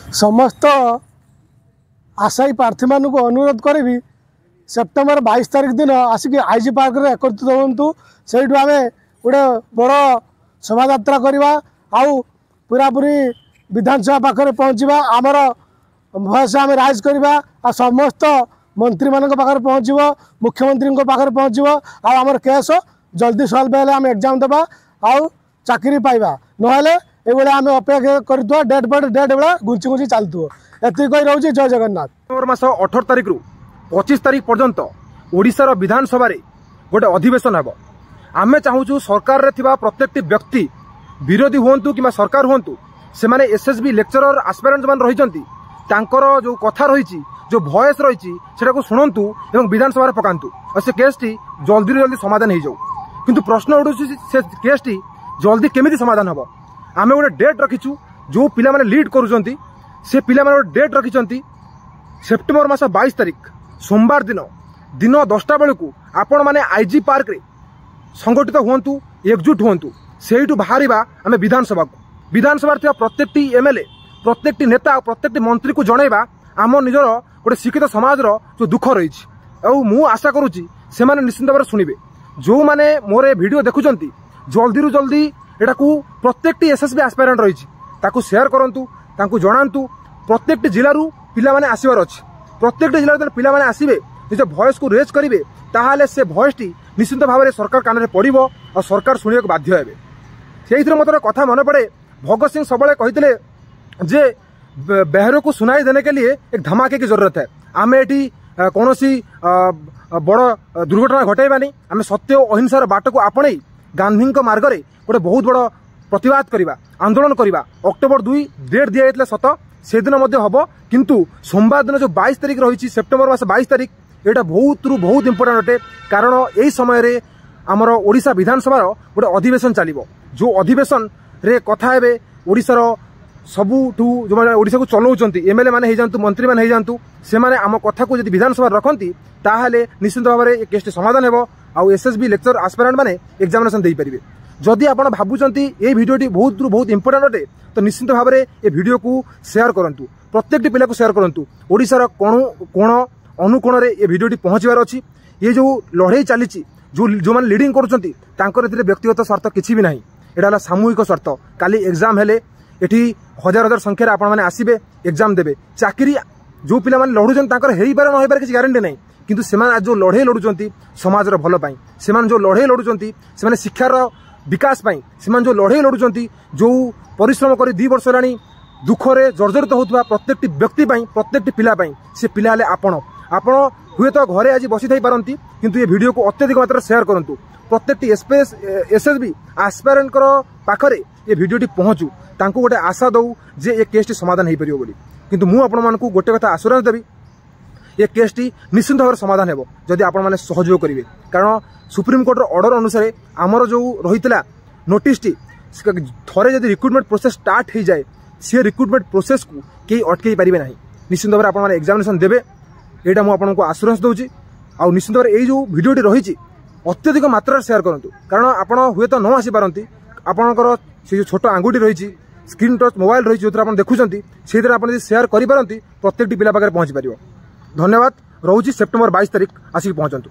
समस्त आशायी प्रार्थी मान को अनुरोध करी सेप्टेम्बर 22 तारिख दिन आसिक आईजी पार्क रे एकत्रित हूँ से आम गोटे बड़ शोभा यात्रा करवा आउ पूरापूरी विधानसभा पाखे पहुँचवा आमर भयस आम राइज करवा आ समस्त मंत्री मान पाखे पहुँचब मुख्यमंत्री पाखे पहुँचब आमर केस जल्दी सल्व है आम एग्जाम देवा आउ चाकरी पाइबा नहले ये आम अपेक्षा कर डेट बट डेट बेला घुंची घुंची चलतु एति कही रोचे। जय जगन्नाथ। सेप्टेम्बर मास 18 तारिख रु 25 तारिख पर्यंत ओडिशार विधानसभा रे गोटे अधिवेशन हेबो। आमे चाहूचु सरकार रे थिबा प्रत्येकटी व्यक्ति विरोधी हुंतु किमा सरकार हुंतु से माने एसएसबी लेक्चरर एस्पिरेंट मान रहिचंती तांकर जो कथा रहिची जो वॉइस रहिची सेटा को सुनंतु एवं विधानसभा रे पकांतु और से केसटी जल्दी जल्दी समाधान हो जाऊ। किंतु प्रश्न उठुची से केसटी जल्दी केमिति समाधान हबो। आमे गोटे डेट रखिचु जो पिला माने लीड करूचंती से पिला माने डेट रखिचंती सेप्टेम्बर मास 22 तारिख सोमवार दिन दिन 10टा बेलू आपण माने आईजी पार्क रे संगठित हुंतु एकजुट हुंतु सेठू बाहरिबा आमे विधानसभा को विधानसभा थिबा प्रत्येकटी एमएलए प्रत्येकटी नेता प्रत्येकटी मंत्री को जणैबा आम निजर गोटे शिक्षित समाज रो जो दुख रही मु आशा करुच्ची से माने निश्चित भाव शुणिबे जो माने मोर वीडियो देखुचंती जल्दी रु जल्दी एटा को प्रत्येकटी एसएसबी एस्पिरेंट रही ताकू शेयर करंतु ताकू जणांतु प्रत्येकटी जिल्ला रु पिला माने आसीबार अछि प्रत्येकटी जिल्ला रो पिला माने आसीबे निज वॉइस को रेज करिवे ताहाले से वॉइस टी निश्चित भाव में सरकार कान रे पड़िबो और सरकार सुनिया को बाध्य हेबे। सेइथिर मते कथा मन पड़े भगत सिंह सबले कहितले जे बहरों को सुनाई देने के लिए एक धमाके की जरूरत है। आमे एटी कौनसी बड़ दुर्घटना घटाइबानी आमे सत्य और अहिंसार बाट को आपणे गांधी मार्ग रे गोटे बहुत बड़ प्रतिवाद करिबा आंदोलन करिबा। अक्टोबर 2 डेट दिया जाइतले सत से दिन मध्य हबो किंतु सोमवार दिन जो 22 तारिख रही सेप्टेम्बर मास 22 तारिख एटा बहुत इंपोर्टेंट अटे कारण यही समय रे आमर ओडिशा विधानसभा गोटे अधिवेशन चलिबो जो अधिवेशन रे कथा हेबे ओडिशार सबुठू जो मैंने ओडिशा को चलाउछंती एमएलए माने हे जानतु मंत्री माने हे जानतु से माने आम कथा को जदि विधानसभा रखंती ताहाले निश्चित भाव में ये केसटी समाधान हेबो आउ एसएसबी लेक्चर एस्पिरेंट माने एग्जामिनेशन देई परिबे। जदि आपण भाबुचंती ए वीडियोटी बहुत इंपोर्टेंट अटे तो निश्चित भाव में ये वीडियो को शेयर करंतु प्रत्येकटी पिला को शेयर करंतु ओडिशार कोण अनुकोण रे ये वीडियोटी पहुंचबार अछि। ये जो लड़ाई चली जो माने लीडिंग करूछंती तांकर एथिरे व्यक्तिगत स्वार्थ किछि भी नाही एटा हला सामूहिक स्वार्थ। काली एग्जाम हेले एठी हजार हजार संख्या आपण माने आसीबे एग्जाम देबे चाकरी जो पिला माने लढुछन तांकर हेई पारे न हेई पारे किछि गारंटी नाही किंतु सेमान जो लड़ाई लढुछंती समाज रो भलो पई सेमान जो लड़ाई लढुछंती सेमाने शिक्षार विकास पई सेमान जो लड़ाई लढुछंती जो परिश्रम करी 2 वर्ष हेलानी दुखरे जर्जरित होतबा प्रत्येकटी व्यक्ति पई प्रत्येकटी पिला पई से पिला हेले आपण हुए तो घरे आज बसी थाई पारंती किंतु ये वीडियो को अत्यधिक मात्रा शेयर करंतु प्रत्येकटी एसएसबी एस्पिरेंट पाखरे ये वीडियोटी पहुंचू तांको गोटे आशा दऊ जे ये केसटी समाधान हो पारिबो बोली। किंतु मु आपण मानकू गोटे कथा आश्वासन देबी ये केसटी निश्चित भाव समाधान हेबो जदि आपण माने सहयोग करिवे कारण सुप्रीम कोर्ट रो ऑर्डर अनुसार आमर जो रहितला नोटिस टी थरे जदि रिक्रुटमेंट प्रोसेस स्टार्ट हो जाए से रिक्रुटमेंट प्रोसेस को केही अटकई पारिबे नाही। निश्चित भाव आपण माने एग्जामिनेशन देबे एटा मु आपनको आश्वासन दउची आ निश्चित भाव एई जो वीडियोटी रहिची अत्यधिक मात्रा शेयर करंतु कारण आपण हुए तो न आसी पारंती आपणकर से जो छोट आंगुठी रही स्क्रीन टच मोबाइल रही जो आप देखुंत से आप शेयर करें प्रत्येकटी पिला पाखे पहुंची पार। धन्यवाद। रोची सेप्टेम्बर 22 तारिख आसिक पहुंचतु।